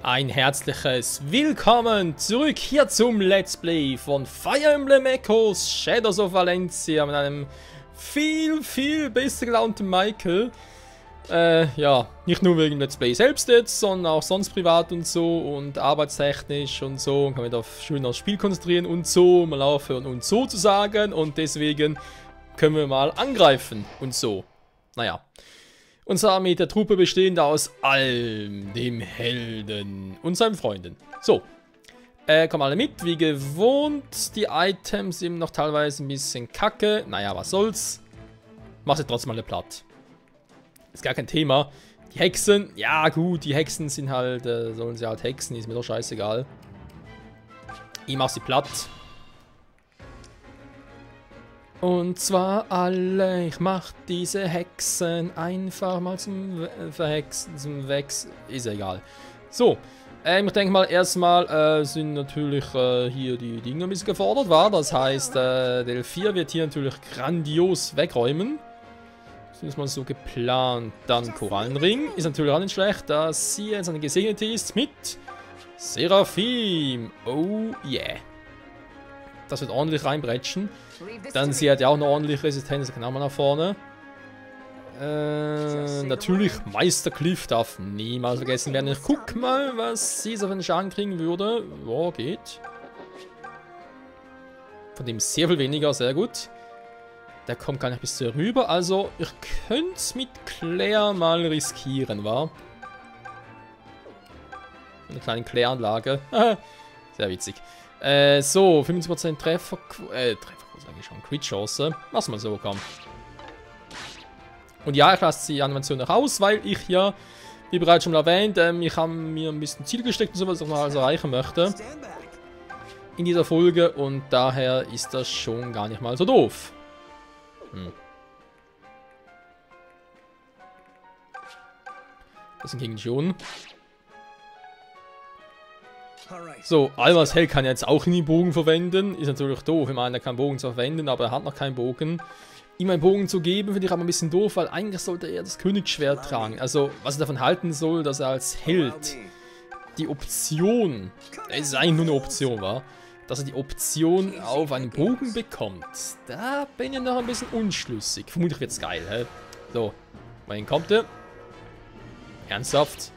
Ein herzliches Willkommen zurück hier zum Let's Play von Fire Emblem Echoes Shadows of Valencia mit einem viel besser gelaunten Michael. Ja, nicht nur wegen Let's Play selbst jetzt, sondern auch sonst privat und so und arbeitstechnisch und so. Und kann mich auf schön aufs Spiel konzentrieren und so, mal aufhören und so zu sagen. Und deswegen können wir mal angreifen und so. Naja. Und zwar mit der Truppe bestehend aus Alm, dem Helden und seinen Freunden. So, kommen alle mit, wie gewohnt. Die Items sind noch teilweise ein bisschen kacke. Naja, was soll's. Mach sie trotzdem alle platt. Ist gar kein Thema. Die Hexen, ja gut, die Hexen sind halt, sollen sie halt hexen, ist mir doch scheißegal. Ich mach sie platt. Und zwar alle, ich mach diese Hexen einfach mal zum Verhexen, zum Wechseln, ist egal. So, ich denke mal erstmal sind natürlich hier die Dinge ein bisschen gefordert, war. Das heißt, Delphia wird hier natürlich grandios wegräumen. Das ist mal so geplant. Dann Korallenring, ist natürlich auch nicht schlecht, dass sie jetzt eine Gesegnete ist mit Seraphim. Oh yeah. Das wird ordentlich reinbretschen. Dann sie hat ja auch eine ordentliche Resistenz, genau mal nach vorne. Natürlich, Meister Cliff darf niemals vergessen werden. Ich guck mal, was sie so für einen Schaden kriegen würde. Boah, geht. Von dem sehr viel weniger, sehr gut. Der kommt gar nicht bis zu rüber, also ich könnte es mit Claire mal riskieren, wa? Eine kleine Claire-Anlage. Sehr witzig. So, 25% Trefferquote eigentlich schon, Crit-Chance. Lass mal so, komm. Und ja, ich lasse die Animation noch aus, weil ich ja, wie bereits schon erwähnt, ich habe mir ein bisschen Ziel gesteckt und so, was ich noch alles erreichen möchte. In dieser Folge und daher ist das schon gar nicht mal so doof. Das sind gegen schon. So, Almas Held kann jetzt auch nie Bogen verwenden. Ist natürlich doof, ich meine, er kann Bogen zu verwenden, aber er hat noch keinen Bogen. Ihm einen Bogen zu geben, finde ich aber ein bisschen doof, weil eigentlich sollte er das Königsschwert tragen. Also, was er davon halten soll, dass er als Held die Option, es ist eigentlich nur eine Option, war, dass er die Option auf einen Bogen bekommt. Da bin ich noch ein bisschen unschlüssig. Vermutlich wird es geil, hä? So, wohin kommt er? Ernsthaft?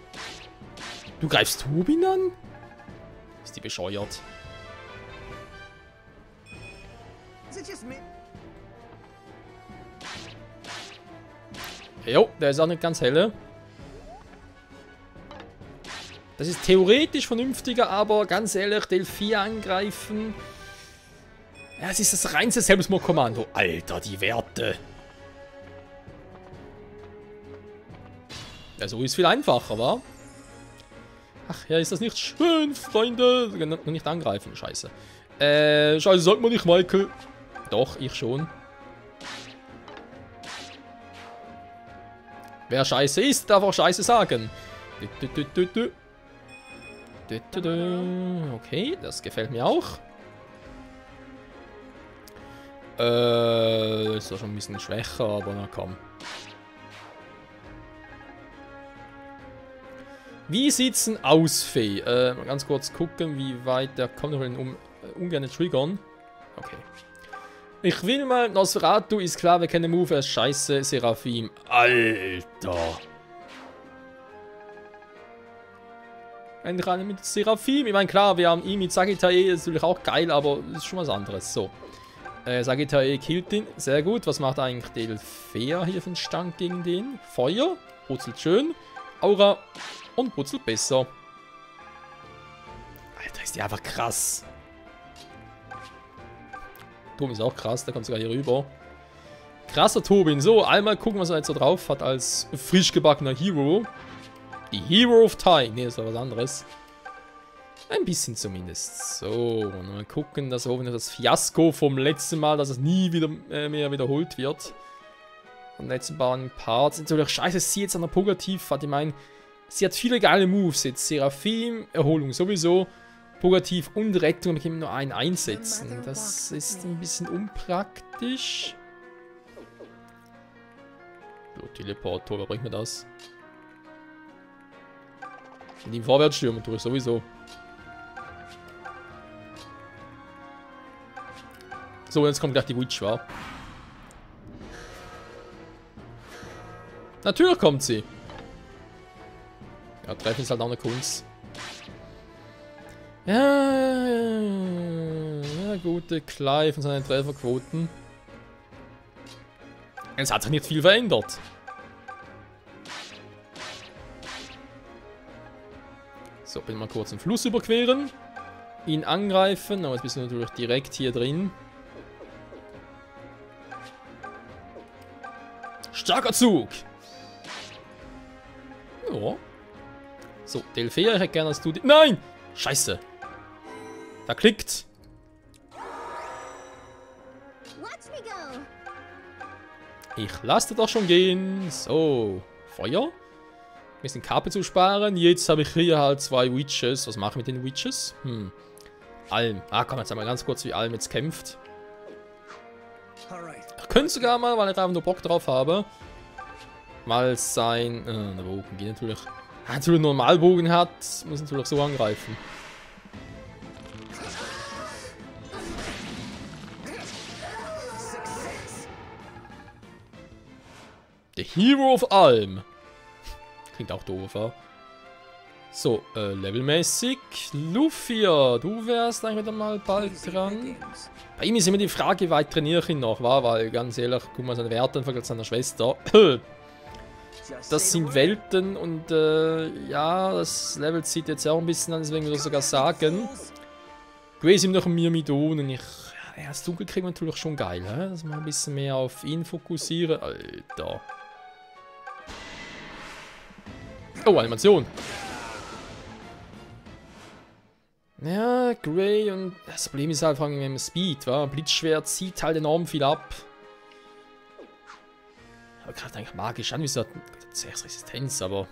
Du greifst Tobin an? Ist die bescheuert? Jo, der ist auch nicht ganz helle. Das ist theoretisch vernünftiger, aber ganz ehrlich, Delphia angreifen. Ja, es ist das reinste Selbstmordkommando. Alter, die Werte. Ja, so ist viel einfacher, wa? Ach ja, ist das nicht schön, Freunde? Noch nicht angreifen, scheiße. Scheiße, sagt man nicht, Michael. Doch, ich schon. Wer scheiße ist, darf auch scheiße sagen. Okay, das gefällt mir auch. Ist doch schon ein bisschen schwächer, aber na komm. Wie sieht's denn aus, Fee? Mal ganz kurz gucken, wie weit der kommt. Ungern triggern. Okay. Ich will mal, Nosferatu ist klar, wir kennen den Move, er ist scheiße, Seraphim. Alter. Endlich eine mit Seraphim. Ich meine, klar, wir haben ihn mit Sagittae, ist natürlich auch geil, aber ist schon was anderes. So. Sagittae killt ihn. Sehr gut. Was macht eigentlich Delphia hier für einen Stand gegen den? Feuer. Brutzelt schön. Aura. Und brutzelt besser. Alter, ist die einfach krass. Tobin ist auch krass, der kommt sogar hier rüber. Krasser Tobin. So, einmal gucken, was er jetzt so drauf hat als frisch gebackener Hero. Die Hero of Time. Ne, das war was anderes. Ein bisschen zumindest. So, und mal gucken, dass hoffentlich das Fiasko vom letzten Mal, dass es nie wieder mehr wiederholt wird. Von den letzten beiden Parts. Natürlich scheiße, sie jetzt an der Pogativ hat. Ich meine, sie hat viele geile Moves jetzt. Seraphim, Erholung sowieso. Pogativ und Rettung, aber ich kann nur einen einsetzen. Das ist ein bisschen unpraktisch. So, Teleportor, wer bringt mir das? Und im vorwärts stürmen tue ich sowieso. So, jetzt kommt gleich die Witch, wa? Natürlich kommt sie. Ja, treffen ist halt auch eine Kunst. Ja, gute Clive und seine Trefferquoten. Es hat sich nicht viel verändert. So, bin mal kurz den Fluss überqueren. Ihn angreifen, aber jetzt bist du natürlich direkt hier drin. Starker Zug! Ja. So, Delphia, ich hätte gerne, dass du die... Nein! Scheiße! Da klickt! Ich lasse doch schon gehen. So, Feuer. Ein bisschen Kappe zu sparen. Jetzt habe ich hier halt 2 Witches. Was mache ich mit den Witches? Alm. Ah, komm, jetzt einmal ganz kurz, wie Alm jetzt kämpft. Ich könnte sogar mal, weil ich einfach nur Bock drauf habe, mal sein... der Bogen geht natürlich... Natürlich nur einen Normalbogen hat, muss natürlich so angreifen. The Hero of Alm. Klingt auch doof, ja. So, levelmäßig. Lufia, du wärst eigentlich wieder mal bald dran. Bei ihm ist immer die Frage, wie weit trainiere ich ihn noch, war? Weil, ganz ehrlich, guck mal seine Werte im Vergleich zu seiner Schwester. Das sind Welten und, ja, das Level zieht jetzt auch ein bisschen an, deswegen würde ich sogar sagen. Grace ihm noch ein Myrmidon und ich... Ja, das Dunkel kriegt man natürlich schon geil, hä? Dass man ein bisschen mehr auf ihn fokussieren. Alter. Oh, Animation. Ja, Grey und... Das Problem ist halt, vor allem mit dem Speed, wa? Blitzschwert zieht halt enorm viel ab. Aber gerade eigentlich magisch an, wie so 6 Resistenz, aber...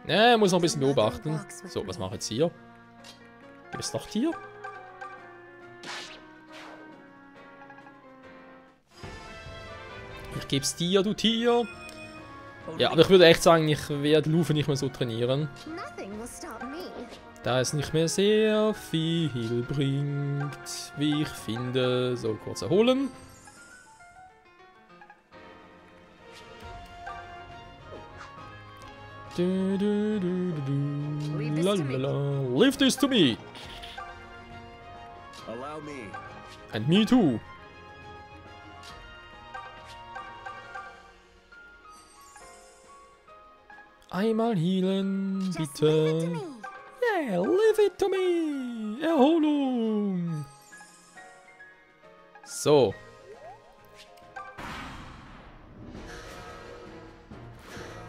Ja, muss noch ein bisschen beobachten. So, was mache ich jetzt hier? Gibt es noch Tier? Ich gebe es dir, du Tier. Ja, aber ich würde echt sagen, ich werde Luffy nicht mehr so trainieren. Da es nicht mehr sehr viel bringt, wie ich finde. So, kurz erholen. Leave this to me. And me too. Einmal healen, bitte. Yeah, leave it to me. Erholung. So.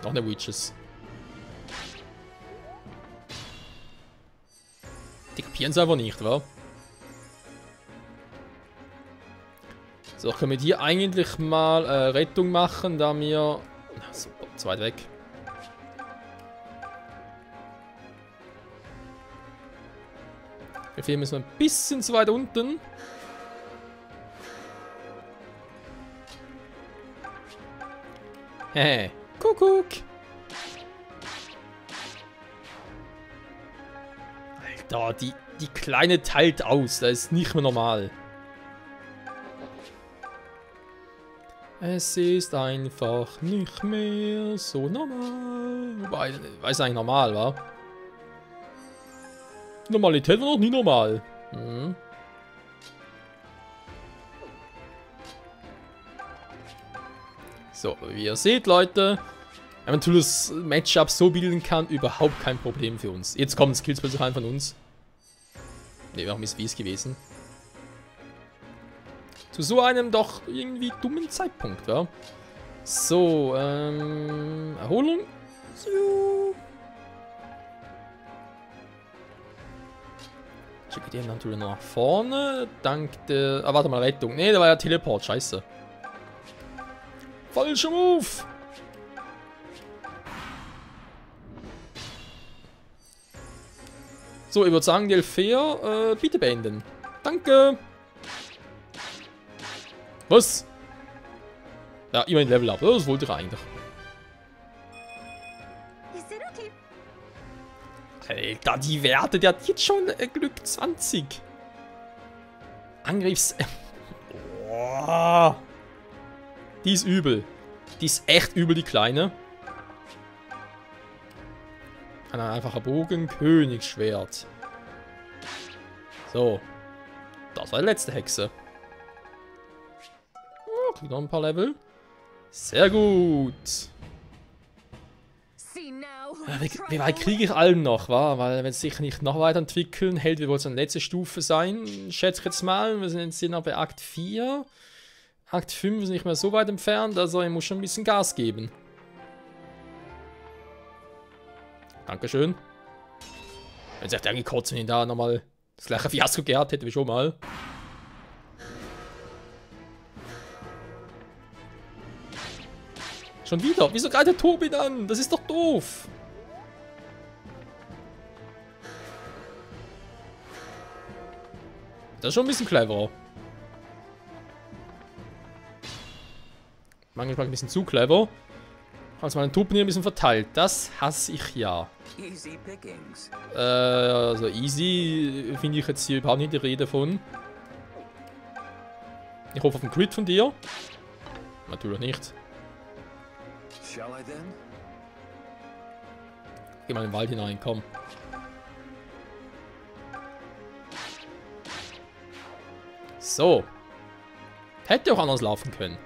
Noch eine Witches. Die kapieren es einfach nicht, wa? So, können wir hier eigentlich mal Rettung machen, da wir... Super, zu weit weg. Hier müssen wir ein bisschen zu weit unten. Hey, Kuckuck. Alter, die Kleine teilt aus. Das ist nicht mehr normal. Es ist einfach nicht mehr so normal. Wobei, weil es eigentlich normal war. Normalität war noch nie normal. So, wie ihr seht, Leute, wenn man das Matchup so bilden kann, überhaupt kein Problem für uns. Jetzt kommen Skills plötzlich rein von uns. Ne, warum ist wie es gewesen? Zu so einem doch irgendwie dummen Zeitpunkt, ja. So, Erholung. Schicke den natürlich nach vorne. Dank der... Ah, warte mal, Rettung. Ne, da war ja Teleport. Scheiße. Falscher Move. So, ich würde sagen, Delphia, bitte beenden. Danke. Was? Ja, immerhin Level Up. Das wollte ich eigentlich. Alter, die Werte, der hat jetzt schon Glück 20. Angriffs... Boah. Die ist übel. Die ist echt übel, die Kleine. Ein einfacher Bogen, Königsschwert. So. Das war die letzte Hexe. Oh, kriegt noch ein paar Level. Sehr gut. Wie weit kriege ich allen noch, wa? Weil wenn es sich nicht noch weiterentwickeln, hält wir wohl so eine letzte Stufe sein. Schätze ich jetzt mal, wir sind jetzt noch bei Akt 4. Akt 5 ist nicht mehr so weit entfernt, also ich muss schon ein bisschen Gas geben. Dankeschön. Wenn es echt angekotzt, wenn ich da nochmal das gleiche Fiasko gehabt hätte wie schon mal. Schon wieder? Wieso greift der Tobin an? Das ist doch doof. Das ist schon ein bisschen cleverer. Manchmal ein bisschen zu clever. Also meinen Tobin hier ein bisschen verteilt. Das hasse ich ja. Also easy finde ich jetzt hier überhaupt nicht die Rede von. Ich hoffe auf einen Crit von dir. Natürlich nicht. Geh mal in den Wald hinein, komm. So. Hätte auch anders laufen können.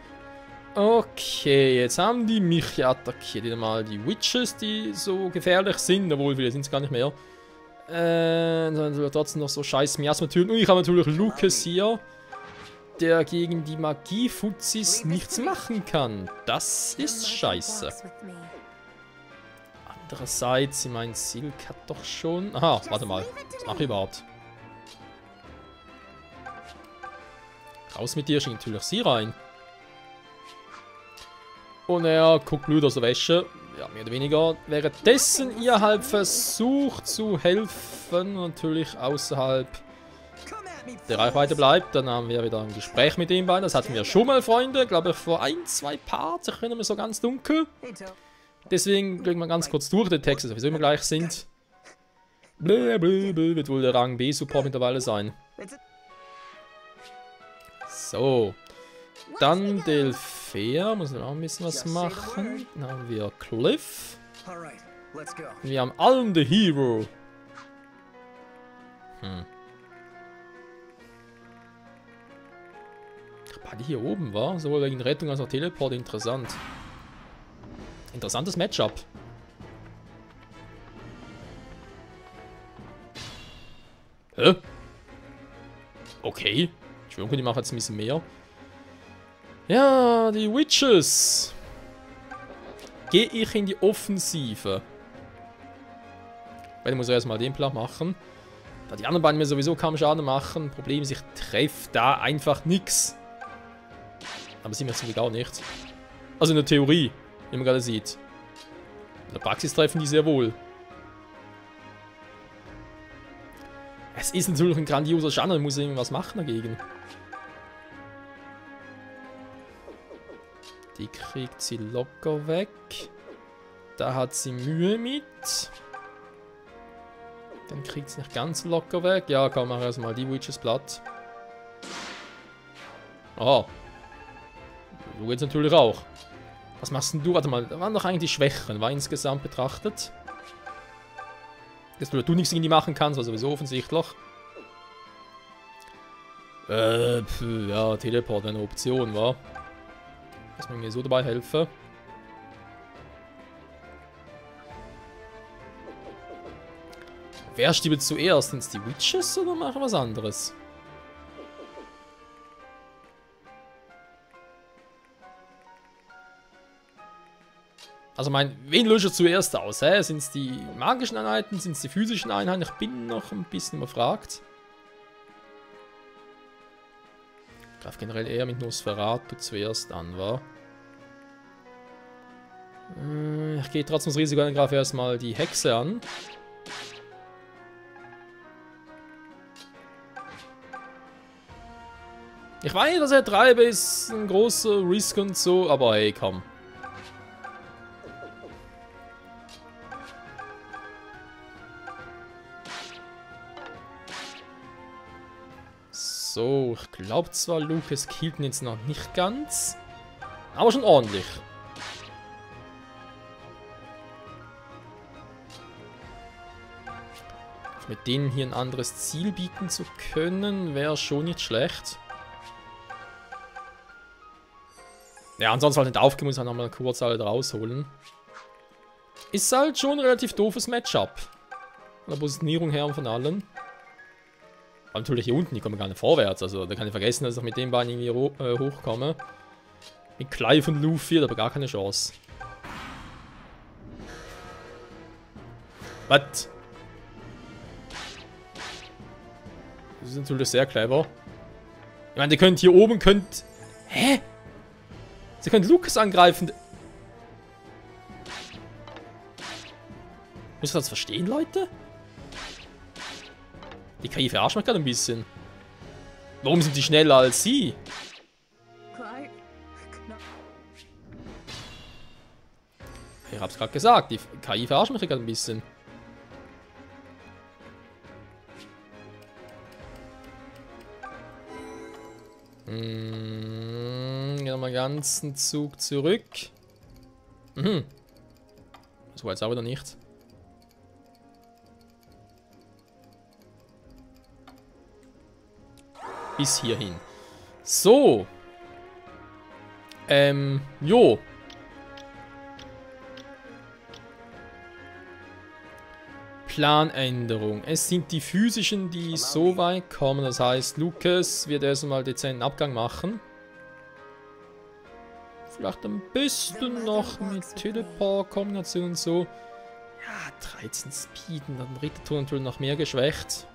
Okay, jetzt haben die mich ja attackiert. Wieder mal die Witches, die so gefährlich sind. Obwohl, wir sind es gar nicht mehr. Dann trotzdem noch so scheiß Miasmatüren. Und ich habe natürlich Lucas hier, der gegen die Magie-Fuzis nichts machen kann. Das ist scheiße. Andererseits, ich meine, Silk hat doch schon... Aha, warte mal. Was mache ich überhaupt? Raus mit dir, schickt natürlich sie rein. Und er guckt blöd aus der Wäsche. Ja, mehr oder weniger. Währenddessen ihr halt versucht zu helfen. Natürlich außerhalb der Reichweite bleibt. Dann haben wir wieder ein Gespräch mit den beiden. Das hatten wir schon mal, Freunde. Glaube ich vor 1-2 Parts. Ich erinnere mich so ganz dunkel. Deswegen kriegen wir ganz kurz durch. Die Texte sowieso immer gleich sind. Blablabla, wird wohl der Rang B-Support mittlerweile sein. So. Dann Delphia, muss auch ein bisschen was machen. Dann haben wir Cliff. Wir haben Allen the Hero. Beide hier oben war, sowohl wegen Rettung als auch Teleport, interessant. Interessantes Matchup. Hä? Okay. Ich schwöre, die machen jetzt ein bisschen mehr. Ja, die Witches. Gehe ich in die Offensive. Ich muss erstmal den Plan machen. Da die anderen beiden mir sowieso kaum Schaden machen. Problem ist, ich treffe da einfach nichts. Aber sie mir jetzt gar nicht. Also in der Theorie, wie man gerade sieht. In der Praxis treffen die sehr wohl. Es ist natürlich ein grandioser Schaden, ich muss irgendwas machen dagegen. Die kriegt sie locker weg. Da hat sie Mühe mit. Dann kriegt sie nicht ganz locker weg. Ja, komm, mach erstmal die Witches platt. Oh. Du geht's natürlich auch. Was machst denn du? Warte mal, da waren doch eigentlich die Schwächen, war insgesamt betrachtet. Dass du nichts gegen die machen kannst, war sowieso offensichtlich. Ja, Teleport wäre eine Option, war. Dass man mir so dabei helfe. Wer stirbt zuerst? Sind es die Witches oder machen wir was anderes? Also wen lösche ich zuerst aus? Sind es die magischen Einheiten? Sind es die physischen Einheiten? Ich bin noch ein bisschen überfragt. Ich greife generell eher mit Nosferatu zuerst an, wa? Ich gehe trotzdem das Risiko an und greife erstmal die Hexe an. Ich weiß, dass er treibe ist ein großer Risk und so, aber hey, komm. So, ich glaube zwar, Lucas killt ihn jetzt noch nicht ganz. Aber schon ordentlich. Mit denen hier ein anderes Ziel bieten zu können, wäre schon nicht schlecht. Ja, ansonsten halt nicht aufgeben, muss halt nochmal kurz alle rausholen. Ist halt schon ein relativ doofes Matchup. Von der Positionierung her und von allen. Aber natürlich hier unten, die kommen gar nicht vorwärts. Also da kann ich vergessen, dass ich mit dem Bein irgendwie hochkomme. Mit Clive und Luffy, da habe ich gar keine Chance. Was? Das ist natürlich sehr clever. Ich meine, ihr könnt hier oben, Hä? Sie können Lucas angreifen. Muss ich das verstehen, Leute? Die KI verarscht mich gerade ein bisschen. Warum sind die schneller als sie? Ich hab's gerade gesagt, die KI verarscht mich gerade ein bisschen. Gehen wir mal einen ganzen Zug zurück. So war jetzt auch wieder nicht. Bis hierhin. So. Jo. Planänderung. Es sind die physischen, die so weit kommen. Das heißt, Lucas wird erstmal dezenten Abgang machen. Vielleicht am besten noch mit Teleport-Kombination und so. Ja, 13 Speed und dann Ritterton natürlich noch mehr geschwächt.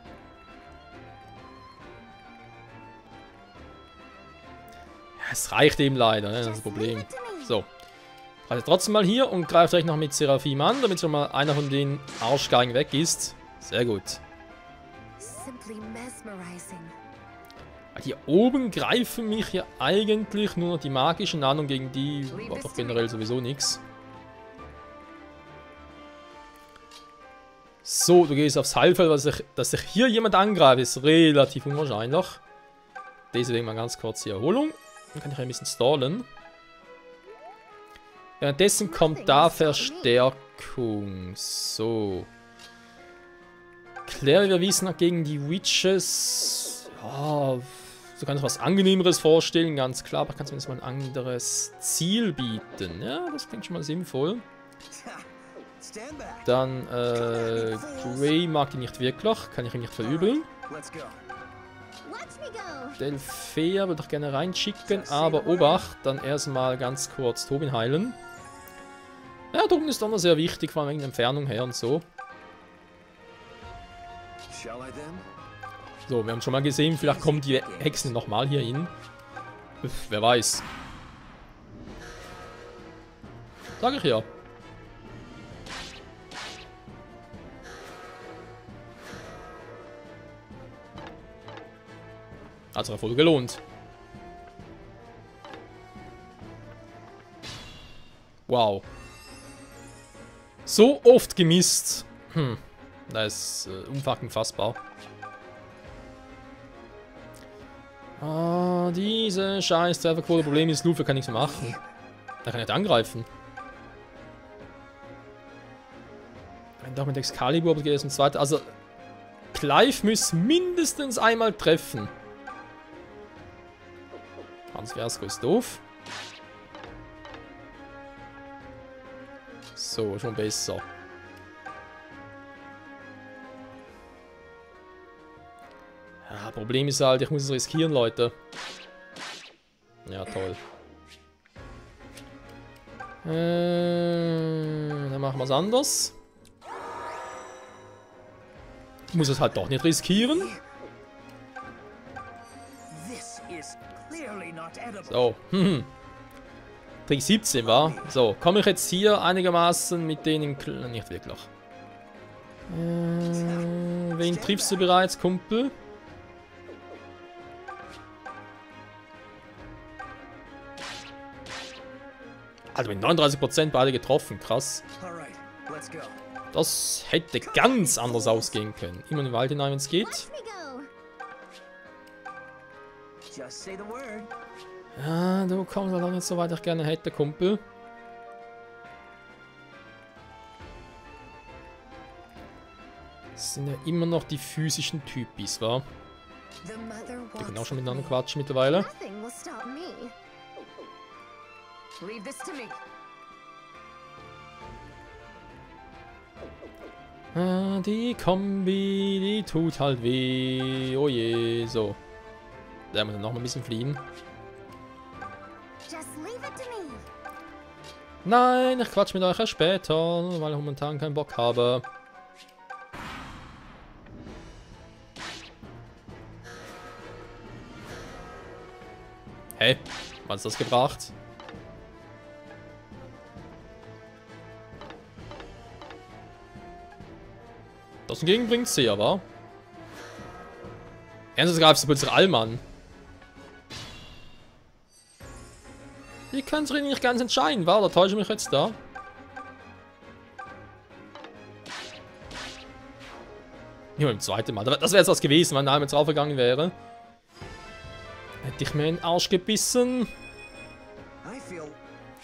Ja, es reicht eben leider, ne? Das ist das Problem. So. Also trotzdem mal hier und greift euch noch mit Seraphim an, damit schon mal einer von den Arschgeigen weg ist. Sehr gut. Hier oben greifen mich ja eigentlich nur die magischen an und gegen die war doch generell sowieso nichts. So, du gehst aufs Heilfeld, dass sich hier jemand angreift, ist relativ unwahrscheinlich. Deswegen mal ganz kurz die Erholung. Dann kann ich ein bisschen stallen. Währenddessen kommt da Verstärkung. So. Claire, wir wissen noch gegen die Witches. Ja, so kann ich was Angenehmeres vorstellen, ganz klar. Aber kannst du mir jetzt mal ein anderes Ziel bieten? Ja, das klingt schon mal sinnvoll. Dann, Gray mag die nicht wirklich. Kann ich ihn nicht verübeln. Delphea würde ich gerne reinschicken, aber Obacht, dann erstmal ganz kurz Tobin heilen. Ja, Tobin ist auch noch sehr wichtig, vor allem wegen der Entfernung her und so. So, wir haben schon mal gesehen, vielleicht kommen die Hexen nochmal hier hin. Wer weiß. Sag ich ja. Hat sich voll gelohnt. Wow. So oft gemisst. Das ist unfucking fassbar. Ah, diese scheiß Trefferquote. Problem ist, Luffy kann nichts mehr machen. Er kann nicht angreifen. Wenn doch mit Excalibur, aber geht es im zweiten. Also, Clive muss mindestens einmal treffen. Hans Versko ist doof. So, schon besser. Ja, Problem ist halt, ich muss es riskieren, Leute. Ja, toll. Dann machen wir es anders. Ich muss es halt doch nicht riskieren. So, Trick 17 war. So, komme ich jetzt hier einigermaßen mit denen... Nicht wirklich. Wen triffst du bereits, Kumpel? Also mit 39% beide getroffen, krass. Das hätte ganz anders ausgehen können. Immer in den Wald hinein, wenn es geht. Just say the word. Ja, du kommst halt auch nicht so weit, ich gerne hätte, Kumpel. Das sind ja immer noch die physischen Typis, wa? Die können auch schon miteinander quatschen mittlerweile. Nothing will stop me. Leave this to me. Ah, die Kombi, die tut halt weh. Oh je, so. Da muss dann noch mal ein bisschen fliehen. Just leave it to me. Nein, ich quatsch mit euch erst später, weil ich momentan keinen Bock habe. Hey, was hat das gebracht? Das hingegen bringt sie aber. Ernsthaft greifst du plötzlich Alm an. Die können es nicht ganz entscheiden, war? Da täusche ich mich jetzt da. Ja, im zweiten Mal. Das wäre jetzt was gewesen, wenn der Alm jetzt draufgegangen wäre. Hätte ich mir in den Arsch gebissen.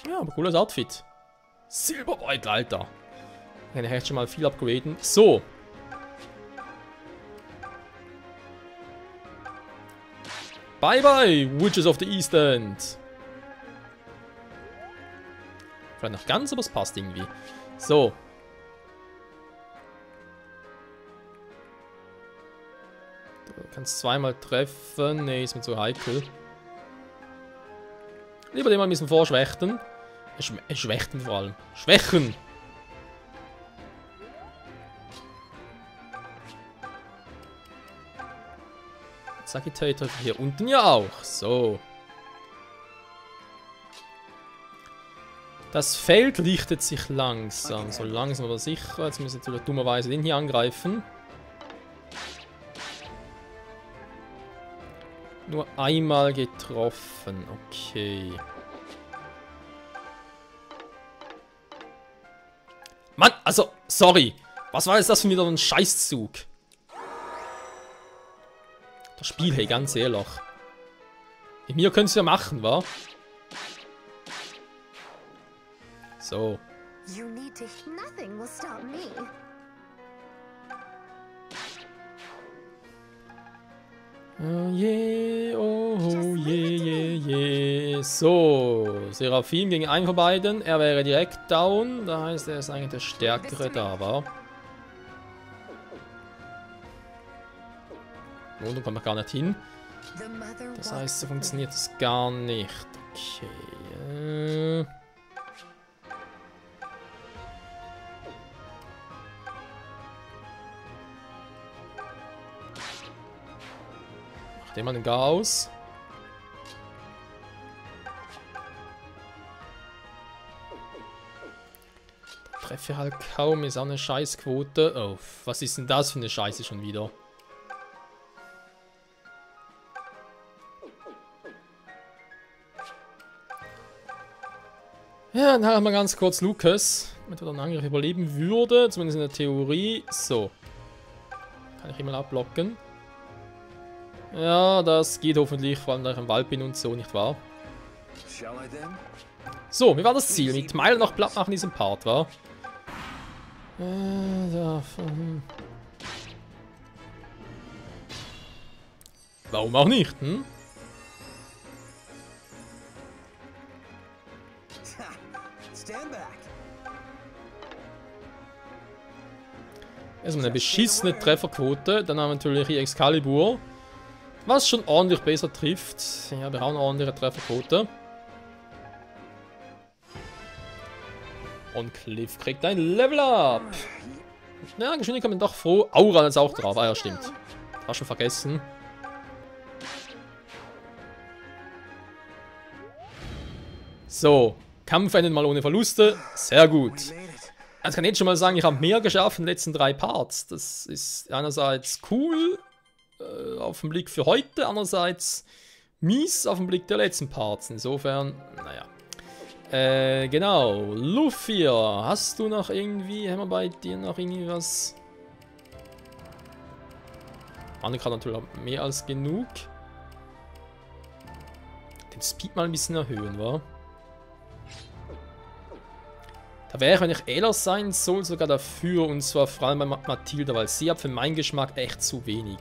Ja, aber cooles Outfit. Silberweit, Alter. Kann ich echt schon mal viel upgraden. So. Bye bye, Witches of the East End. Vielleicht noch ganz, aber es passt irgendwie. So. Du kannst zweimal treffen. Nee, ist mir zu heikel. Lieber den mal ein bisschen vorschwächten. Schwächten vor allem. Schwächen! Sagittator hier unten ja auch. So. Das Feld lichtet sich langsam. So langsam aber sicher. Jetzt müssen wir natürlich dummerweise den hier angreifen. Nur einmal getroffen. Okay. Mann, also, sorry. Was war jetzt das für wieder ein Scheißzug? Das Spiel, hey, ganz ehrlich. Mit mir könnt ihr ja machen, wa? So. You need to. Nothing will stop me. Oh je, oh je, je, je. So, Seraphim gegen einen von beiden. Er wäre direkt down. Da heißt, er ist eigentlich der Stärkere da, war. Und da kommt noch gar nicht hin. Das heißt, so funktioniert es gar nicht. Okay. Macht jemand den Gar aus? Da treffe ich halt kaum, ist auch eine Scheißquote. Oh, was ist denn das für eine Scheiße schon wieder? Ja, dann haben wir ganz kurz Lukas, damit er den Angriff überleben würde, zumindest in der Theorie. So. Kann ich ihn mal abblocken. Ja, das geht hoffentlich, vor allem da ich im Wald bin und so, nicht wahr? So, wie war das Ziel? Mit Meilen noch platt machen in diesem Part, war? Warum auch nicht, hm? Erstmal eine beschissene Trefferquote, dann haben wir natürlich hier Excalibur, was schon ordentlich besser trifft. Ja, wir haben eine ordentliche Trefferquote. Und Cliff kriegt ein Level Up. Ja, Geschwindigkeit bin ich doch froh. Aura ist auch drauf. Ah ja, stimmt. War schon vergessen. So, Kampf endet mal ohne Verluste. Sehr gut. Also kann ich jetzt schon mal sagen, ich habe mehr geschafft in den letzten 3 Parts. Das ist einerseits cool auf den Blick für heute, andererseits mies auf den Blick der letzten Parts. Insofern, naja. Genau. Luffy, hast du noch irgendwie, haben wir bei dir noch irgendwie was? Annika hat natürlich mehr als genug. Speed mal ein bisschen erhöhen, wa? Da wäre, wenn ich ehrlich sein soll, sogar dafür, und zwar vor allem bei Mathilda, weil sie hat für meinen Geschmack echt zu wenig.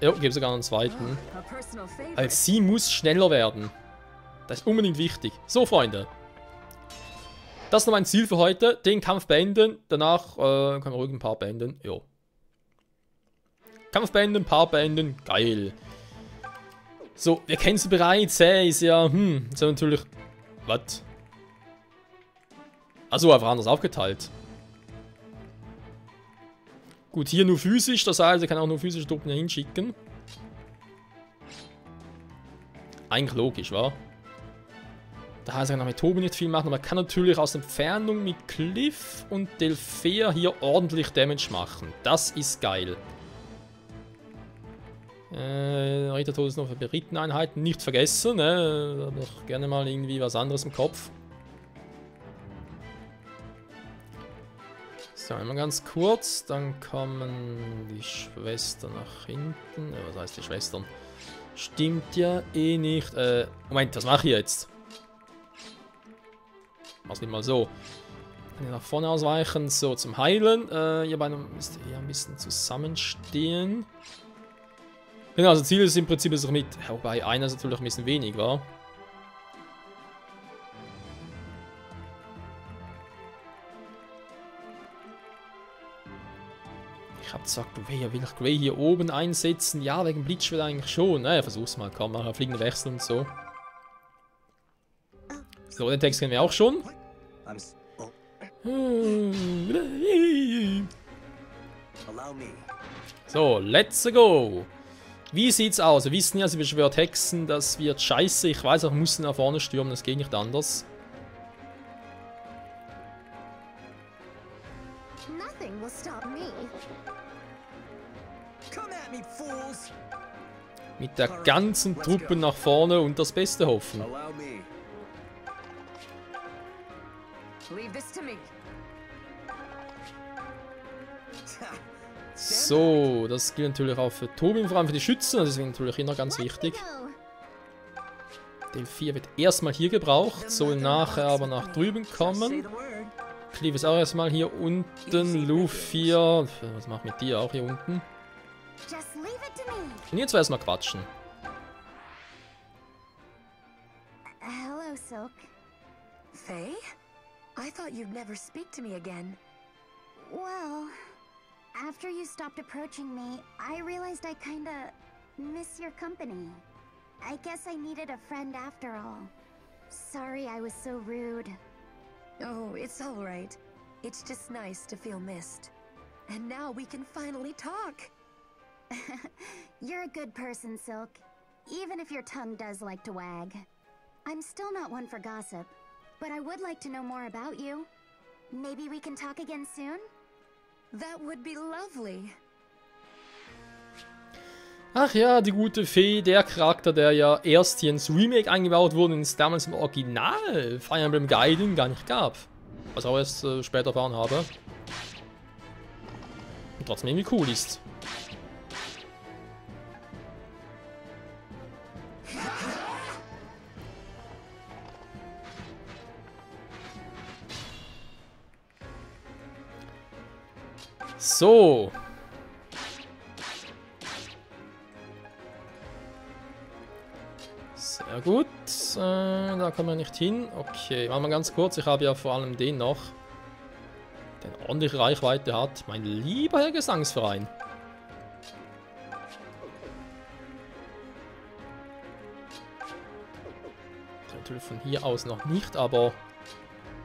Ja, gebe sogar einen zweiten. Weil sie muss schneller werden. Das ist unbedingt wichtig. So, Freunde. Das ist noch mein Ziel für heute. Den Kampf beenden. Danach können wir ruhig ein paar beenden. Jo. Kampf beenden, Paar beenden. Geil. So, wir kennen sie bereits. Ist ja, ist ja natürlich... Was? Also einfach anders aufgeteilt. Gut, hier nur physisch. Das heißt, ich kann auch nur physische Truppen hier hinschicken. Eigentlich logisch, wa? Da heißt, ich kann auch mit Tobi nicht viel machen. Aber man kann natürlich aus Entfernung mit Cliff und Delphia hier ordentlich Damage machen. Das ist geil. Rittertod ist noch für Beritten-Einheiten. Nicht vergessen, ne? Da hab ich gerne mal irgendwie was anderes im Kopf. So, einmal ganz kurz. Dann kommen die Schwestern nach hinten. Was heißt die Schwestern? Stimmt ja eh nicht. Moment, was mache ich jetzt? Mach's nicht mal so. Kann ich nach vorne ausweichen. So, zum Heilen. Ihr beide müsst eher ein bisschen zusammenstehen. Genau, also Ziel ist im Prinzip, dass ich mit... Wobei, einer ist natürlich ein bisschen wenig, wa? Ich hab gesagt, will ich Grey hier oben einsetzen? Ja, wegen Blitzschwert eigentlich schon. Naja, versuch's mal, komm, mach fliegende Wechsel und so. So, den Text kennen wir auch schon. So, let's go. Wie sieht's aus? Wir wissen ja, sie beschwört Hexen, das wird scheiße. Ich weiß auch, wir müssen nach vorne stürmen, das geht nicht anders. Nothing will stop me. Mit der ganzen Truppe nach vorne und das Beste hoffen. So, das gilt natürlich auch für Tobi, vor allem für die Schützen, das ist natürlich immer ganz wichtig. Delphia wird erstmal hier gebraucht, soll nachher aber nach drüben kommen. Cliff ist auch erstmal hier unten, Lufia, was macht mit dir auch hier unten? Und jetzt erstmal quatschen. Hello, Silk. Faye? I thought you'd never speak to me again. Well, after you stopped approaching me, I realized I kinda miss your company. I guess I needed a friend after all. Sorry I was so rude. Oh, it's all right. It's just nice to feel missed. And now we can finally talk. You're a good person, Silk. Even if your tongue does like to wag. I'm still not one for gossip, but I would like to know more about you. Maybe we can talk again soon? That would be lovely. Ach ja, die gute Fee, der Charakter, der ja erst hier ins Remake eingebaut wurde und es damals im Original Fire Emblem Gaiden gar nicht gab. Was ich auch erst später erfahren habe. Und trotzdem irgendwie cool ist. So. Sehr gut. Da kommen wir nicht hin. Okay, machen wir ganz kurz. Ich habe ja vor allem den noch, der eine ordentliche Reichweite hat. Mein lieber Herr Gesangsverein. Natürlich von hier aus noch nicht, aber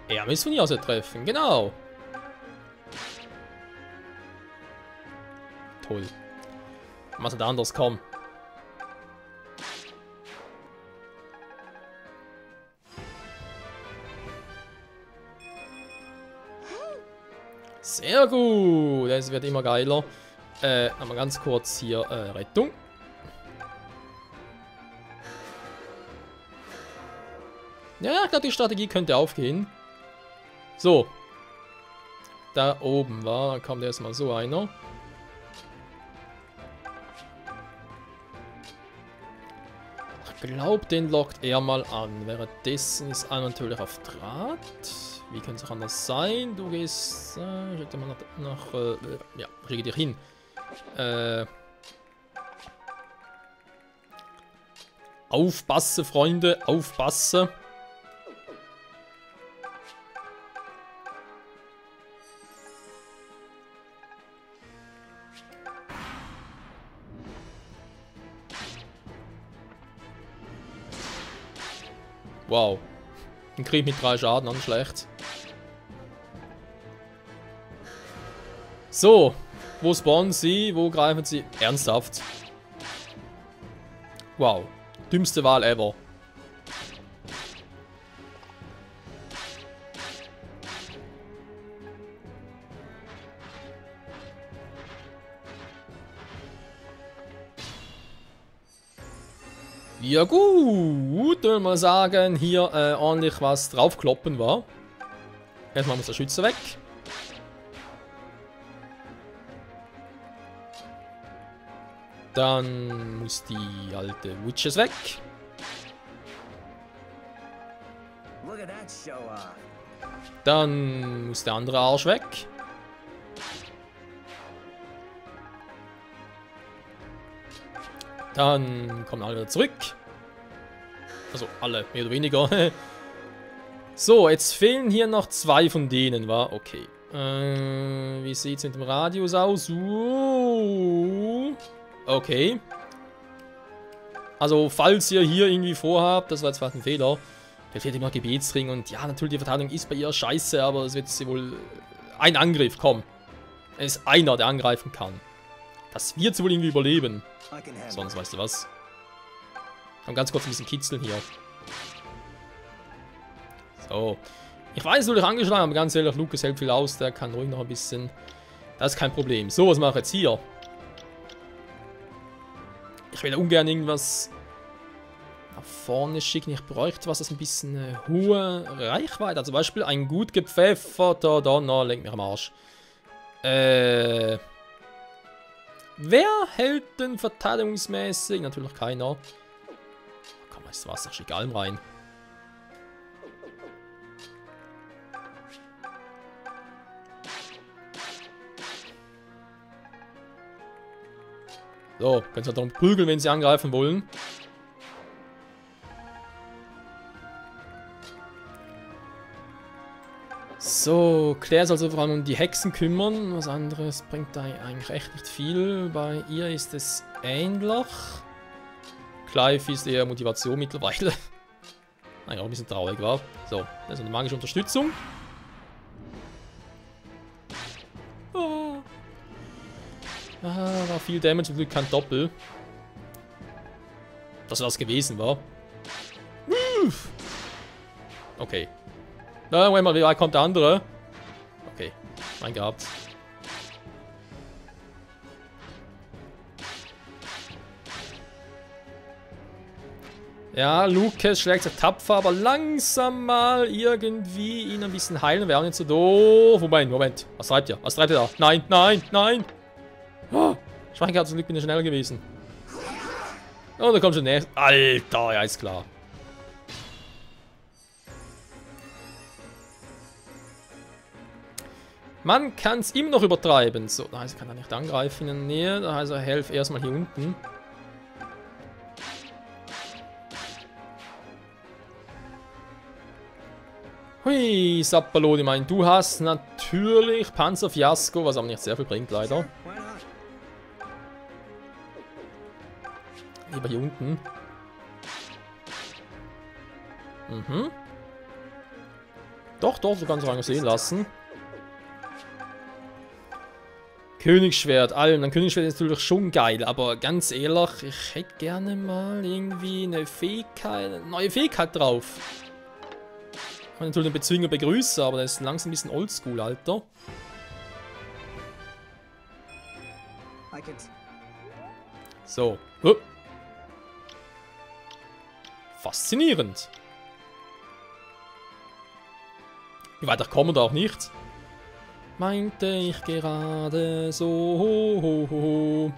er muss von hier aus treffen. Genau. Toll. Was hat anders? Komm. Sehr gut. Es wird immer geiler. Aber ganz kurz hier Rettung. Ja, ich glaube, die Strategie könnte aufgehen. So. Da oben war, da kommt erstmal so einer. glaube, den lockt er mal an. Währenddessen ist einer natürlich auf Draht. Wie kann es auch anders sein? Du gehst... schick dir mal ja, kriege dich hin. Aufpasse, Freunde, aufpasse. Wow. Ein Krieg mit 3 Schaden, an schlecht. So. Wo spawnen sie? Wo greifen sie? Ernsthaft? Wow. Dümmste Wahl ever. Ja gut, würde mal sagen, hier ordentlich was draufkloppen war. Erstmal muss der Schütze weg. Dann muss die alte Witches weg. Dann muss der andere Arsch weg. Dann kommen alle wieder zurück. Also alle, mehr oder weniger. So, jetzt fehlen hier noch 2 von denen, wa? Okay. Wie sieht es mit dem Radius aus? Okay. Also, falls ihr hier irgendwie vorhabt, das war jetzt vielleicht ein Fehler, da fehlt immer Gebetsring und ja, natürlich die Verteidigung ist bei ihr scheiße, aber es wird sie wohl... Ein Angriff, komm. Es ist einer, der angreifen kann. Das wird sie wohl irgendwie überleben. Sonst weißt du was. Komm, ganz kurz ein bisschen kitzeln hier. So. Ich weiß, du dich angeschlagen, aber ganz ehrlich, Lucas hält viel aus, der kann ruhig noch ein bisschen. Das ist kein Problem. So, was mache ich jetzt hier? Ich will ungern irgendwas nach vorne schicken. Ich bräuchte was, das ein bisschen hohe Reichweite. Also zum Beispiel ein gut gepfefferter Donner, lenkt mich am Arsch. Wer hält denn verteidigungsmäßig? Natürlich keiner. Komm, weißt du was? Ich schicke allem rein. So, können sie darum prügeln, wenn sie angreifen wollen. So, Claire soll sich vor allem um die Hexen kümmern. Was anderes bringt da eigentlich echt nicht viel. Bei ihr ist es ähnlich. Clive ist eher Motivation mittlerweile. Eigentlich auch ein bisschen traurig war. So, das ist eine magische Unterstützung. Oh. Ah, war viel Damage, zum Glück kein Doppel. Das was gewesen war. Okay. Na, Moment mal, wie weit kommt der andere? Okay, mein gehabt. Ja, Lucas schlägt sich tapfer, aber langsam mal irgendwie ihn ein bisschen heilen. Wäre auch nicht so doof. Moment. Was treibt ihr? Was treibt ihr da? Nein, nein, nein. Oh, Schweinkarte, zum Glück bin ich schnell gewesen. Oh, da kommt schon näher. Alter, ja, ist klar. Man kann es immer noch übertreiben. So, da heißt, er kann er nicht angreifen in der Nähe. Da heißt er, helf erstmal hier unten. Hui, Sappaloni, mein, du hast natürlich Panzerfiasko, was aber nicht sehr viel bringt, leider. Lieber hier unten. Mhm. Doch, du kannst es sehen lassen. Königsschwert, allem. Ein Königsschwert ist natürlich schon geil, aber ganz ehrlich, ich hätte gerne mal irgendwie eine neue Fähigkeit drauf. Ich kann natürlich den Bezwinger begrüßen, aber das ist langsam ein bisschen oldschool, Alter. So. Faszinierend. Wie weiter kommen wir da auch nicht. Meinte ich gerade so.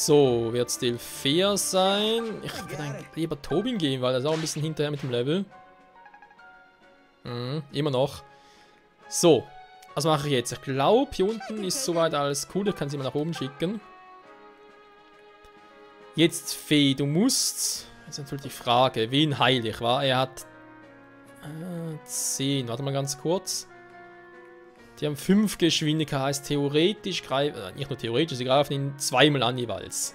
So, wird Still fair sein. Ich würde eigentlich lieber Tobin gehen, weil er ist auch ein bisschen hinterher mit dem Level. Immer noch. So, was mache ich jetzt? Ich glaube, hier unten ist soweit alles cool. Ich kann sie mal nach oben schicken. Jetzt, Fee, du musst... Das ist natürlich die Frage, wen heile ich, wa? Er hat 10. Warte mal ganz kurz. Die haben 5 Geschwindigkeit, heißt theoretisch greifen... nicht nur theoretisch, sie greifen ihn zweimal an jeweils.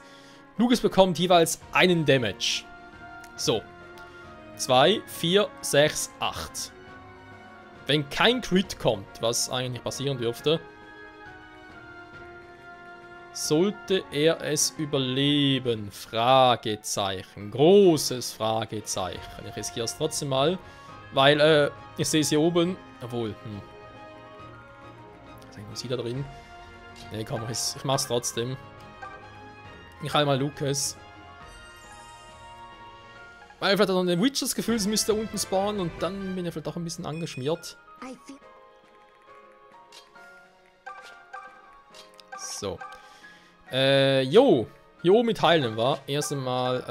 Lukas bekommt jeweils einen Damage. So. 2, 4, 6, 8. Wenn kein Crit kommt, was eigentlich passieren dürfte, sollte er es überleben? Fragezeichen. Großes Fragezeichen. Ich riskiere es trotzdem mal, weil ich sehe es hier oben. Obwohl, Was ist sie da drin? Ne, komm, ich mach's trotzdem. Ich halte mal Lukas. Weil vielleicht hat noch ein Witchers Gefühl, sie müsste unten spawnen und dann bin ich vielleicht auch ein bisschen angeschmiert. So. Jo. Hier oben mit heilen war. Erst einmal,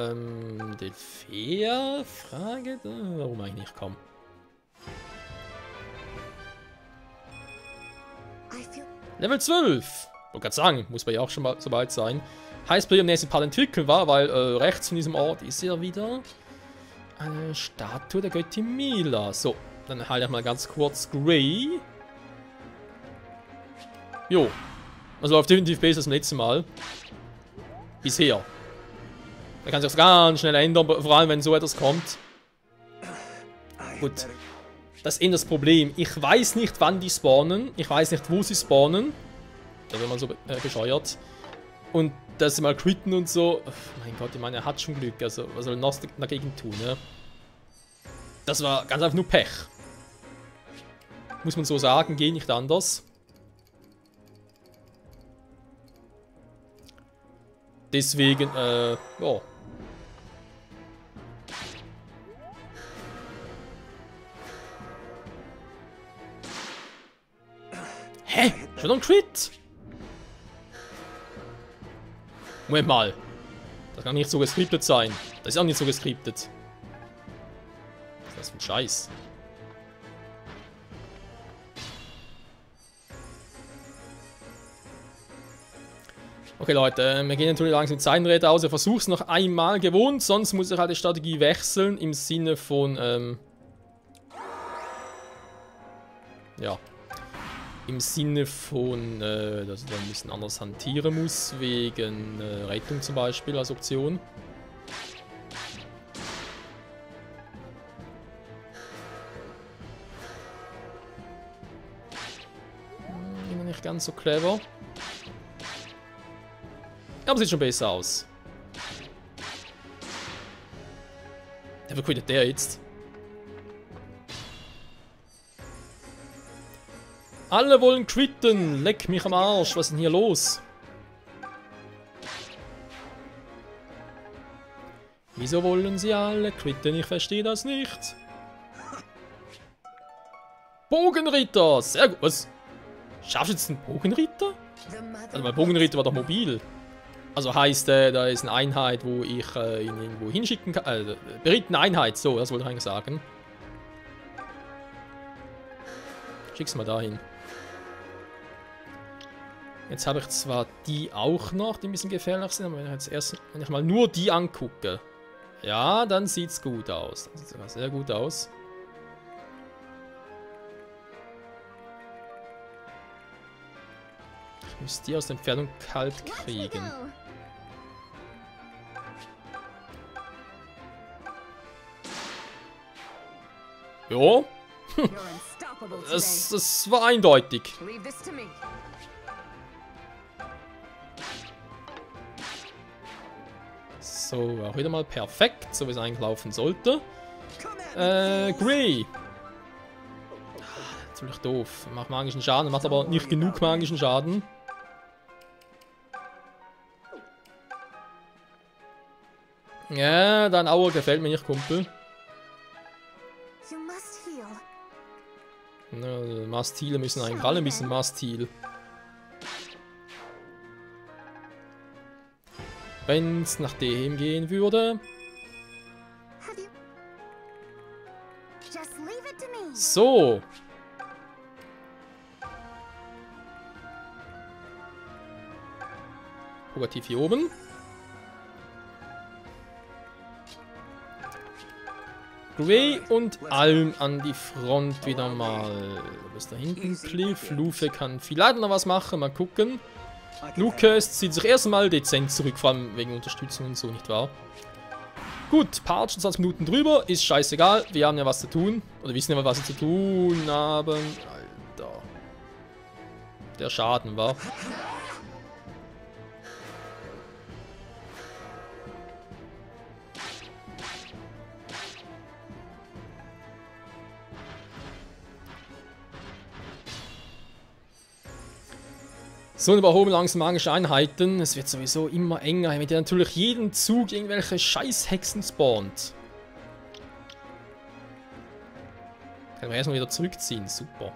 den Fair? Frage? Warum eigentlich nicht? Komm. Level 12. Ich wollte gerade sagen, muss man ja auch schon mal so weit sein. Heißt, bei dem nächsten Part entwickeln war, weil rechts von diesem Ort ist ja wieder eine Statue der Göttin Mila. So, dann halte ich mal ganz kurz Grey. Jo. Das läuft definitiv besser als beim letzten Mal. Bisher. Da kann sich das ganz schnell ändern, vor allem wenn so etwas kommt. Gut. Das ist eh das Problem. Ich weiß nicht, wann die spawnen. Ich weiß nicht, wo sie spawnen. Da wird man so bescheuert. Und dass sie mal quitten und so. Oh mein Gott, ich meine, er hat schon Glück. Also, was soll er noch dagegen tun, ne? Das war ganz einfach nur Pech. Muss man so sagen, geht nicht anders. Deswegen, ja. Hä? Schon ein Crit? Moment mal. Das kann nicht so gescriptet sein. Das ist auch nicht so gescriptet. Was ist das für ein Scheiß? Okay, Leute, wir gehen natürlich langsam die Zeitenräte aus. Ich versuche es noch einmal gewohnt, sonst muss ich halt die Strategie wechseln im Sinne von, ja. Im Sinne von, dass ich da ein bisschen anders hantieren muss, wegen Rettung zum Beispiel als Option. Immer nicht ganz so clever. Aber sieht schon besser aus. Ja, wie quittet der jetzt? Alle wollen quitten! Leck mich am Arsch! Was ist denn hier los? Wieso wollen sie alle quitten? Ich verstehe das nicht. Bogenritter! Sehr gut! Was? Schaffst du jetzt einen Bogenritter? Also mein Bogenritter war doch mobil. Also heißt, da ist eine Einheit, wo ich ihn irgendwo hinschicken kann. Berittene Einheit, so, das wollte ich eigentlich sagen. Schick's mal dahin. Jetzt habe ich zwar die auch noch, die ein bisschen gefährlich sind, aber wenn ich mal nur die angucke, ja, dann sieht's gut aus. Das sieht sogar sehr gut aus. Ich muss die aus der Entfernung kalt kriegen. Jo. Das war eindeutig. So, auch wieder mal perfekt, so wie es eigentlich laufen sollte. Grey. Natürlich doof. Macht magischen Schaden, macht aber nicht genug magischen Schaden. Ja, dein Aua gefällt mir nicht, Kumpel. Na, Must Heal müssen eigentlich alle ein bisschen Must Heal. wenn es nach dem gehen würde. Have you... Just leave it to me. So. Negativ hier oben. Gray und Alm an die Front wieder mal. Was da hinten? Cliff, Luffy kann vielleicht noch was machen. Mal gucken. Lucas zieht sich erstmal dezent zurück, vor allem wegen Unterstützung und so, nicht wahr? Gut, paar 20 Minuten drüber, ist scheißegal. Wir haben ja was zu tun. Oder wissen ja, was wir zu tun haben. Alter. Der Schaden war. So, und überholen langsam magische Einheiten. Es wird sowieso immer enger, wenn ihr natürlich jeden Zug irgendwelche Scheißhexen spawnt. Können wir erstmal wieder zurückziehen, super.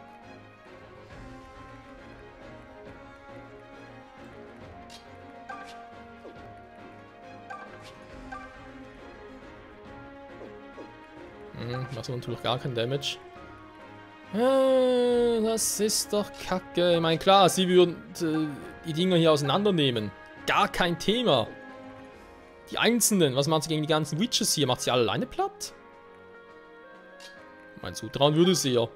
Macht natürlich gar kein Damage. Das ist doch kacke. Ich meine, klar, sie würden die Dinger hier auseinandernehmen. Gar kein Thema. Die Einzelnen, was macht sie gegen die ganzen Witches hier? Macht sie alle alleine platt? Mein Zutrauen würde sie ja.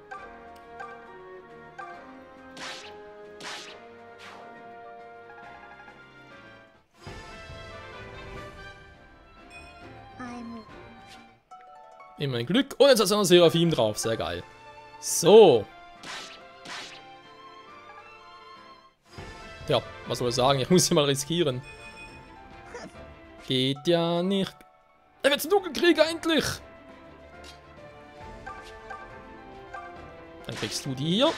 Immerhin Glück. Und jetzt hat es noch Seraphim drauf. Sehr geil. So. Ja, was soll ich sagen? Ich muss hier mal riskieren. Geht ja nicht. Er wird zum Dunkelkrieg endlich. Dann kriegst du die hier.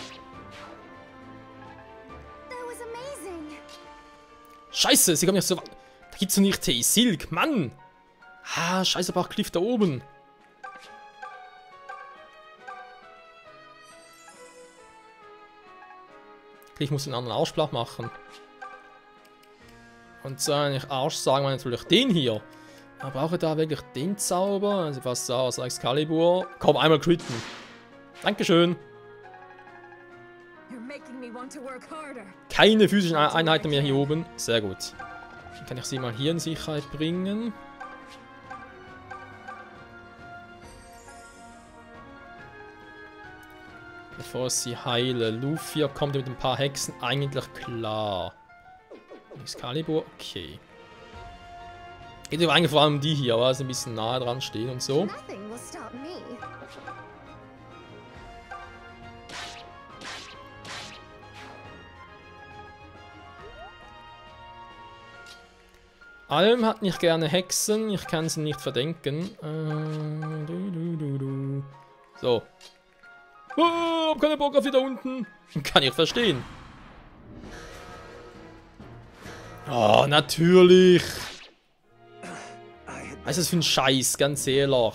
Scheiße, sie kommen nicht so weit. Da gibt's doch nicht Tee. Silk, Mann. Ah, scheiße, aber auch Cliff da oben. Ich muss den anderen Arschblatt machen. Und so eigentlich Arsch sagen wir natürlich den hier. Aber brauche da wirklich den Zauber? Also fast so aus Excalibur. Komm, einmal critten. Dankeschön. Keine physischen Einheiten mehr hier oben. Sehr gut. Dann kann ich sie mal hier in Sicherheit bringen. Bevor sie heile. Luffy kommt mit ein paar Hexen eigentlich klar. Excalibur, okay. Geht aber eigentlich vor allem die hier, aber sie ein bisschen nahe dran stehen und so. Alm hat nicht gerne Hexen, ich kann sie nicht verdenken. So. Oh, hab keine Bock auf wieder unten. Kann ich verstehen. Oh, natürlich. Was ist das für ein Scheiß, ganz ehrlich.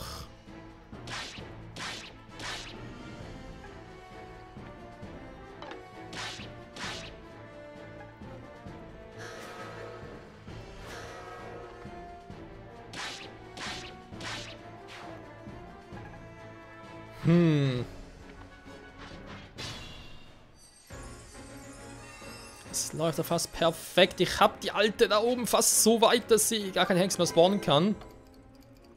Es läuft ja fast perfekt. Ich hab die alte da oben fast so weit, dass sie gar kein Hex mehr spawnen kann.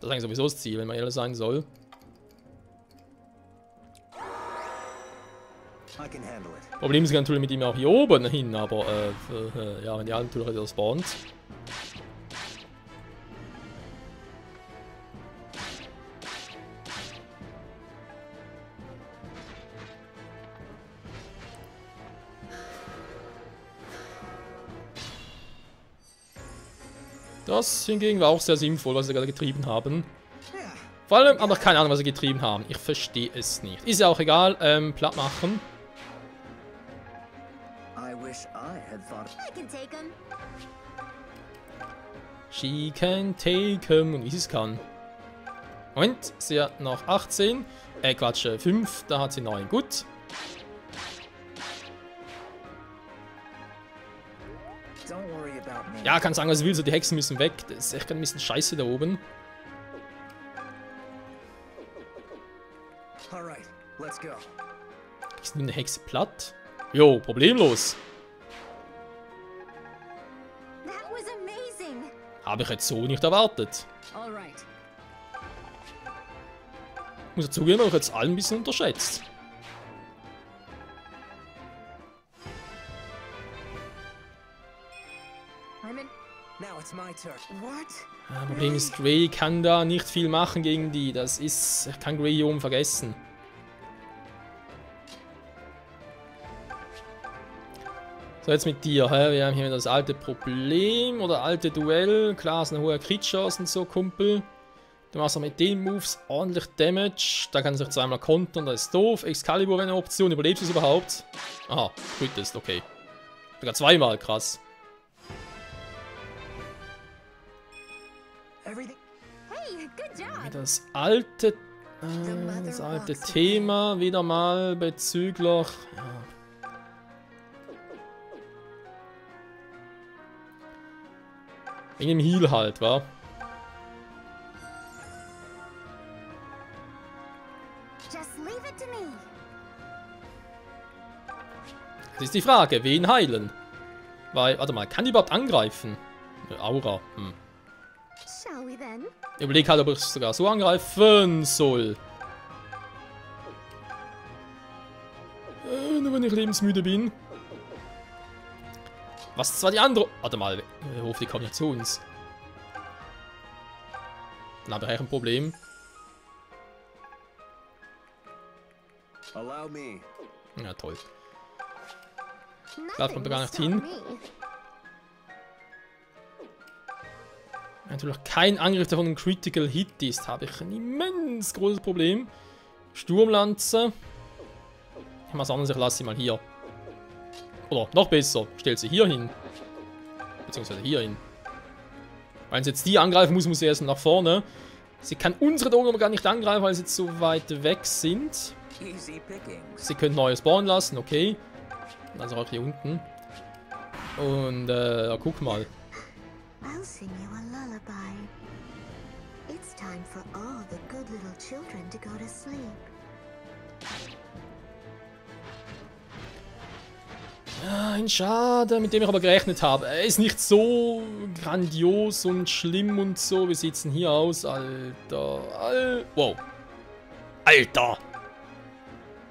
Das ist eigentlich sowieso das Ziel, wenn man ehrlich sein soll. Problem ist natürlich mit ihm auch hier oben hin, aber ja, wenn die alte natürlich wieder spawnt. Das hingegen war auch sehr sinnvoll, was sie gerade getrieben haben. Vor allem, aber keine Ahnung, was sie getrieben haben. Ich verstehe es nicht. Ist ja auch egal. Platt machen. She can take him. Und wie sie es kann. Moment, sie hat noch 18. Quatsch, 5. Da hat sie 9. Gut. Ja, kann sagen, was du willst, so die Hexen müssen weg. Das ist echt ein bisschen scheiße da oben. Ist nur eine Hexe platt? Jo, problemlos. Habe ich jetzt so nicht erwartet. Muss ich zugeben, habe ich jetzt alle ein bisschen unterschätzt. Problem ist, Gray kann da nicht viel machen gegen die. Das ist... Ich kann Gray hier oben vergessen. So, jetzt mit dir. Wir haben hier das alte Problem oder alte Duell. Klar, ist ein hoher Crit-Chance und so, Kumpel. Du machst auch mit den Moves ordentlich Damage. Da kann sich zweimal kontern, das ist doof. Excalibur wäre eine Option. Überlebst du es überhaupt? Aha, gut ist, okay. Sogar zweimal, krass. Das alte Thema wieder mal bezüglich... Ja. Wegen dem Heal halt, wa? Das ist die Frage, wen heilen? Weil, warte mal, kann die überhaupt angreifen? Aura, Ich überlege halt, ob ich es sogar so angreifen soll. Nur wenn ich lebensmüde bin. Was zwar die andere... Warte mal, ich hoffe, die kommen ja zu uns. Dann habe ich ein Problem. Ja, toll. Da kommt er gar nicht hin. Natürlich kein Angriff, der von einem Critical Hit ist. Habe ich ein immens großes Problem. Sturmlanze. Ich mache es anders, ich lasse sie mal hier. Oder noch besser, stellt sie hier hin. Beziehungsweise hier hin. Weil sie jetzt die angreifen muss, muss sie erst nach vorne. Sie kann unsere Drogen aber gar nicht angreifen, weil sie jetzt so weit weg sind. Sie können neue spawnen lassen, okay. Also auch hier unten. Und, guck mal. I'll sing you a lullaby. It's time for all the good little children to go to sleep. Ja, ein Schade, mit dem ich aber gerechnet habe. Er ist nicht so grandios und schlimm und so. Wie sieht's denn hier aus, Alter? Wow. Alter!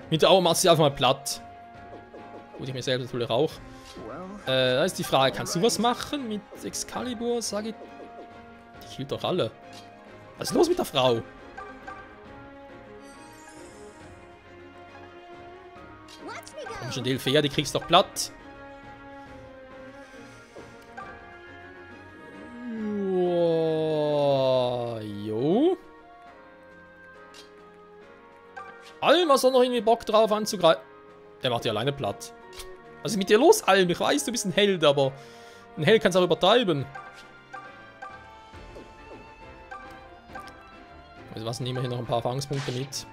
Mit der Augen macht sie einfach mal platt. Gut, ich mir selbst natürlich auch. Da ist die Frage, kannst du was machen mit Excalibur? Sag ich. Die hielt doch alle. Was ist los mit der Frau? Komm schon, Delphia, die kriegst doch platt. Jo. Alm, was hat noch irgendwie Bock drauf anzugreifen? Der macht die alleine platt. Was ist mit dir los, Alm? Ich weiß, du bist ein Held, aber ein Held kann es auch übertreiben. Also was, nehmen wir hier noch ein paar Erfahrungspunkte mit.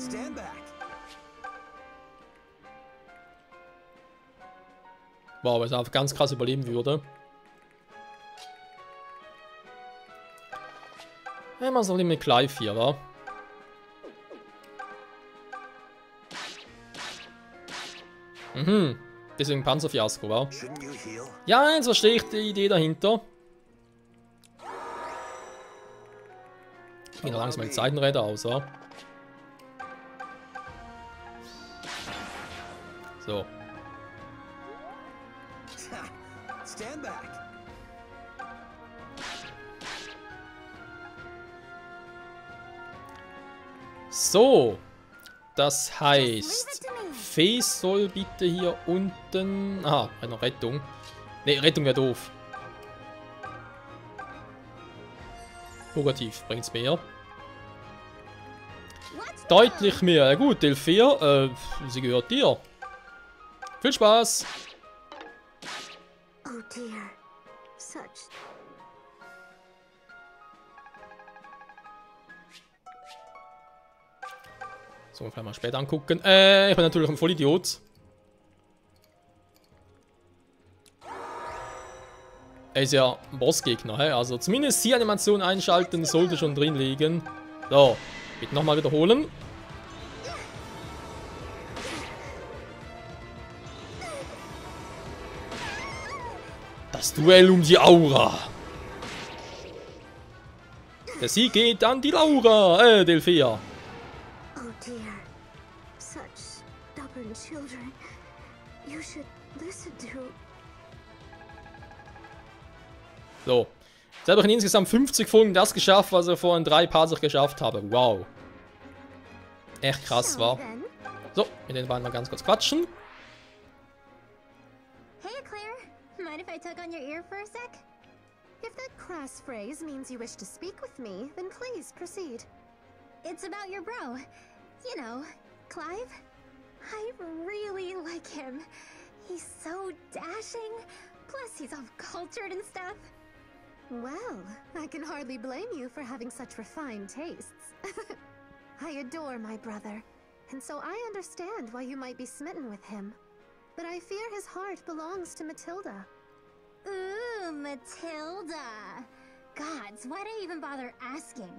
Stand back. Wow, weil es einfach ganz krass überleben würde. Ja, man soll mit Clive hier, wa? Deswegen Panzerfiasko, wa? Ja, jetzt verstehe ich die Idee dahinter. Gehen langsam mal die Seitenräder aus, wa? So. Stand back. So. Das heißt, Fee soll bitte hier unten... Aha, noch Rettung. Ne, Rettung wäre doof. Purgativ bringt's mehr. Deutlich mehr. Ja gut, Delphia, sie gehört dir. Viel Spaß. Oh dear. Such... So, vielleicht mal später angucken. Ich bin natürlich ein Vollidiot. Er ist ja ein Bossgegner, hä? Also zumindest die Animation einschalten sollte schon drin liegen. So, bitte nochmal wiederholen. Das Duell um die Aura. Der Sieg geht an die Laura, Delphia. Oh dear. Such stubborn children. You should listen to... So. Jetzt habe ich in insgesamt 50 Folgen das geschafft, was ich vor in 3 Parts geschafft habe. Wow. Echt krass, war. So, mit den beiden mal ganz kurz quatschen. Hey, Claire. Mind if I tug on your ear for a sec? If that crass phrase means you wish to speak with me, then please proceed. It's about your bro. You know, Clive. I really like him. He's so dashing. Plus, he's all cultured and stuff. Well, I can hardly blame you for having such refined tastes. I adore my brother, and so I understand why you might be smitten with him. But I fear his heart belongs to Matilda. Ooh, Matilda. Gods, why'd I even bother asking?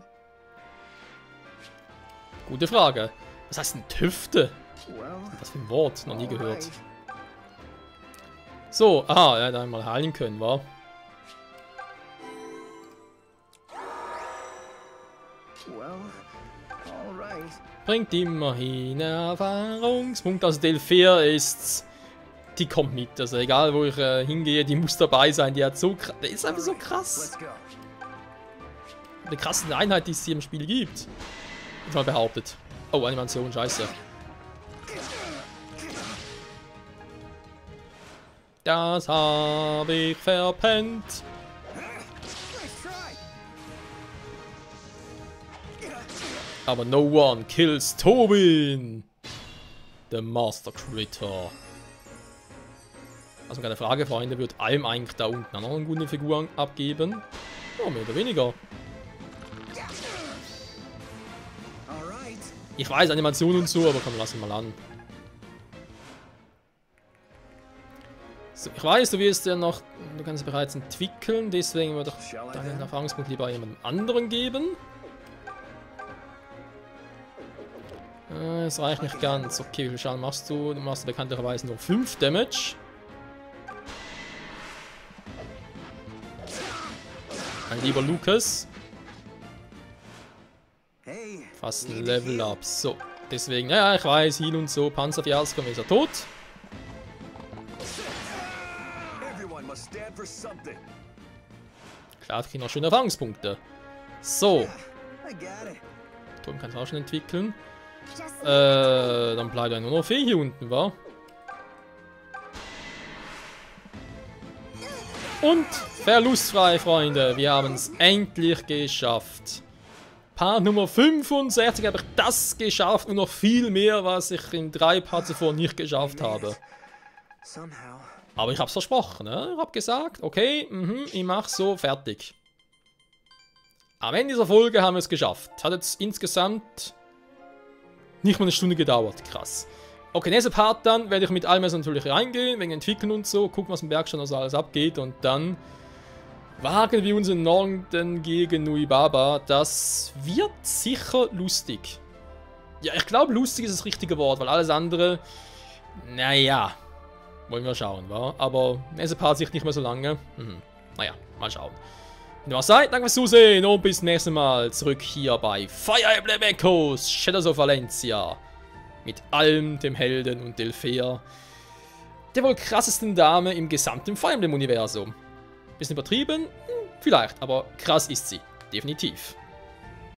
Gute Frage. Was heißt denn Tüfte? Well, Was für ein Wort? Noch nie gehört. So, aha, er hätte einmal heilen können, wa? well, all right. Bringt immerhin Erfahrungspunkt. Also Delphia ist... Die kommt mit. Also egal wo ich hingehe, die muss dabei sein. Die hat so... Der ist einfach so krass. Let's go. Eine krasse Einheit, die es hier im Spiel gibt. Jetzt mal behauptet. Oh, Animation, scheiße. Das habe ich verpennt. Nice try. Aber no one kills Tobin. The Master Critter. Also keine Frage, Freunde, wird Alm eigentlich da unten noch eine gute Figur abgeben? Ja, mehr oder weniger. All right. Ich weiß, Animation und so, aber komm, lass ihn mal an. So, ich weiß, du wirst ja noch, du kannst es bereits entwickeln, deswegen würde ich deinen Erfahrungspunkt lieber jemandem anderen geben. Es reicht nicht ganz. Okay, wie viel Schaden machst du? Du machst bekanntlicherweise nur 5 Damage. Mein lieber Lukas. Hey. Fast ein need Level to heal. up. So, deswegen, ja, ich weiß, Heal und so. Panzerfiasko, ist er tot. Everyone must stand for something. Klar, ich kriege noch schöne Erfahrungspunkte. So, I got it. Tom kann es auch schon entwickeln. Just Dann bleibt ja nur noch Fee hier unten, wa? Und verlustfrei, Freunde. Wir haben es endlich geschafft. Part Nummer 65 habe ich das geschafft und noch viel mehr, was ich in 3 Parts zuvor nicht geschafft habe. Somehow. Aber ich habe es versprochen, ne? Ich habe gesagt, okay, ich mache so, fertig. Am Ende dieser Folge haben wir es geschafft. Hat jetzt insgesamt nicht mal eine Stunde gedauert, krass. Okay, nächster Part dann werde ich mit allem natürlich reingehen, wegen Entwickeln und so, gucken, was im Bergstein also alles abgeht und dann wagen wir uns in Norden gegen Nuibaba. Das wird sicher lustig. Ja, ich glaube, lustig ist das richtige Wort, weil alles andere, naja, wollen wir schauen, wa? Aber nächster Part sich nicht mehr so lange. Naja, mal schauen. Wenn ihr was seid, danke fürs Zusehen und bis zum nächsten Mal zurück hier bei Fire Emblem Echoes Shadows of Valencia. Mit Alm, dem Helden und Delphia, der wohl krassesten Dame im gesamten Fire Emblem Universum. Bisschen übertrieben? Vielleicht, aber krass ist sie. Definitiv.